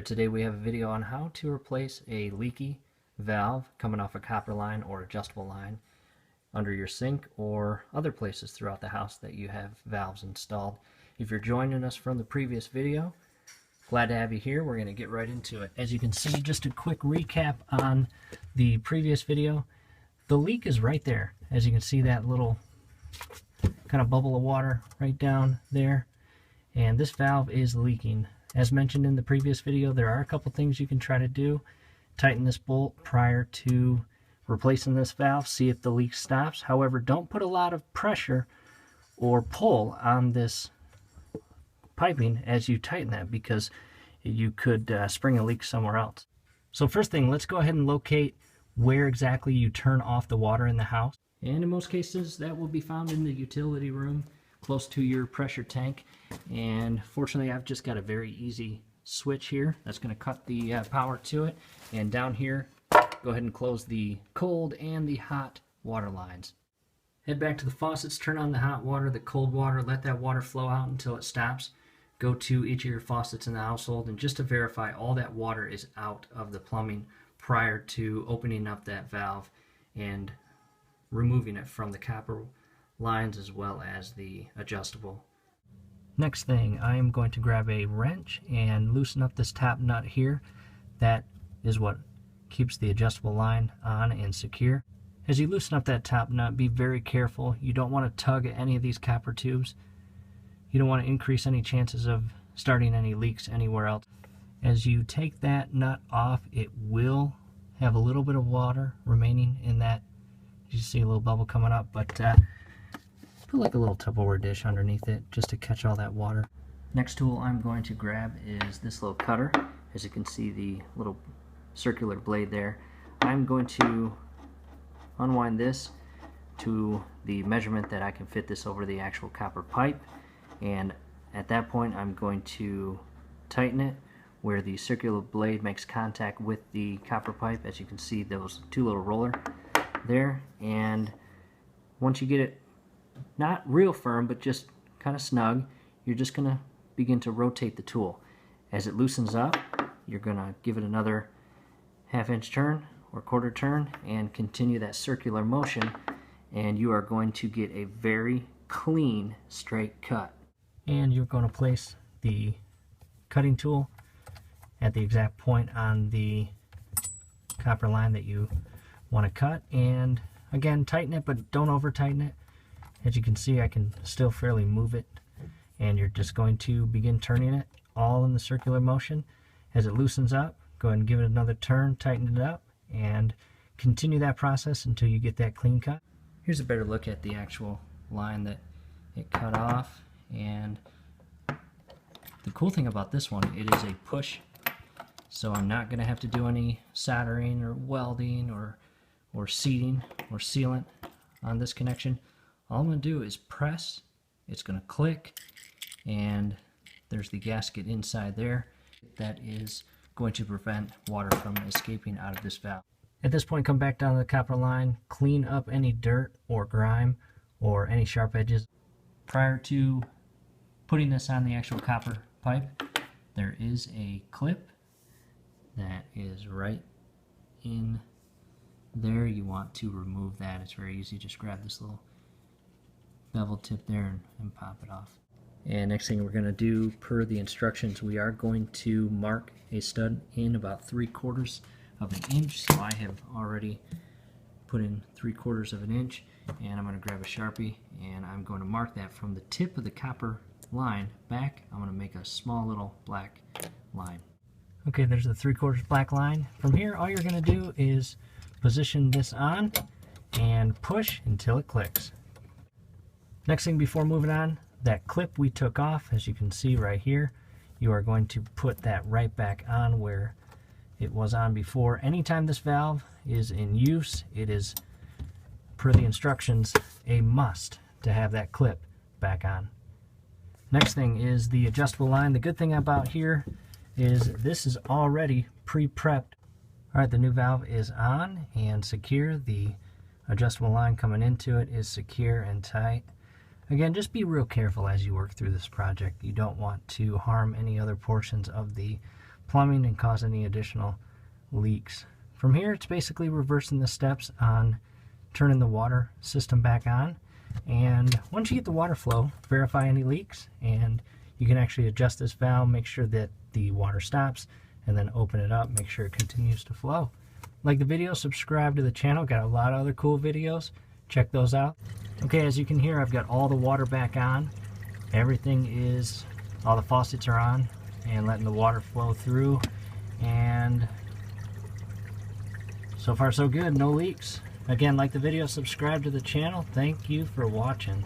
Today we have a video on how to replace a leaky valve coming off a copper line or adjustable line under your sink or other places throughout the house that you have valves installed. If you're joining us from the previous video, glad to have you here. We're going to get right into it. As you can see, just a quick recap on the previous video. The leak is right there. As you can see, that little kind of bubble of water right down there, and this valve is leaking. As mentioned in the previous video, there are a couple things you can try to do. Tighten this bolt prior to replacing this valve, see if the leak stops. However, don't put a lot of pressure or pull on this piping as you tighten that, because you could spring a leak somewhere else. So first thing, let's go ahead and locate where exactly you turn off the water in the house. And in most cases, that will be found in the utility room, close to your pressure tank. And fortunately, I've just got a very easy switch here that's going to cut the power to it. And down here, go ahead and close the cold and the hot water lines. Head back to the faucets, turn on the hot water, the cold water, let that water flow out until it stops. Go to each of your faucets in the household, and just to verify all that water is out of the plumbing prior to opening up that valve and removing it from the copper lines as well as the adjustable. Next thing, I am going to grab a wrench and loosen up this top nut here. That is what keeps the adjustable line on and secure. As you loosen up that top nut, be very careful. You don't want to tug at any of these copper tubes. You don't want to increase any chances of starting any leaks anywhere else. As you take that nut off, it will have a little bit of water remaining in that. You see a little bubble coming up, but put like a little Tupperware dish underneath it just to catch all that water. Next tool I'm going to grab is this little cutter. As you can see, the little circular blade there. I'm going to unwind this to the measurement that I can fit this over the actual copper pipe, and at that point I'm going to tighten it where the circular blade makes contact with the copper pipe. As you can see, those two little rollers there, and once you get it not real firm but just kind of snug, you're just going to begin to rotate the tool. As it loosens up, you're going to give it another half-inch turn or quarter turn and continue that circular motion, and you are going to get a very clean straight cut. And you're going to place the cutting tool at the exact point on the copper line that you want to cut, and again, tighten it, but don't over tighten it. As you can see, I can still fairly move it, and you're just going to begin turning it all in the circular motion. As it loosens up, go ahead and give it another turn, tighten it up, and continue that process until you get that clean cut. Here's a better look at the actual line that it cut off, and the cool thing about this one, it is a push, so I'm not going to have to do any soldering or welding or seating or sealant on this connection. All I'm going to do is press, it's going to click, and there's the gasket inside there. That is going to prevent water from escaping out of this valve. At this point, come back down to the copper line, clean up any dirt or grime or any sharp edges. Prior to putting this on the actual copper pipe, there is a clip that is right in there. You want to remove that. It's very easy. Just grab this little bevel tip there and pop it off. And next thing we're going to do, per the instructions, we are going to mark a stud in about 3/4 of an inch. So I have already put in 3/4 of an inch, and I'm going to grab a Sharpie and I'm going to mark that from the tip of the copper line back. I'm going to make a small little black line. Okay, there's the 3/4 black line. From here, all you're going to do is position this on and push until it clicks. Next thing before moving on, that clip we took off, as you can see right here, you are going to put that right back on where it was on before. Anytime this valve is in use, it is, per the instructions, a must to have that clip back on. Next thing is the adjustable line. The good thing about here is this is already pre-prepped. Alright, the new valve is on and secure. The adjustable line coming into it is secure and tight. Again, just be real careful as you work through this project. You don't want to harm any other portions of the plumbing and cause any additional leaks. From here, it's basically reversing the steps on turning the water system back on. And once you get the water flow, verify any leaks, and you can actually adjust this valve, make sure that the water stops, and then open it up, make sure it continues to flow. Like the video, subscribe to the channel. Got a lot of other cool videos. Check those out. Okay, as you can hear, I've got all the water back on. Everything is, all the faucets are on and letting the water flow through. And so far so good, no leaks. Again, like the video, subscribe to the channel. Thank you for watching.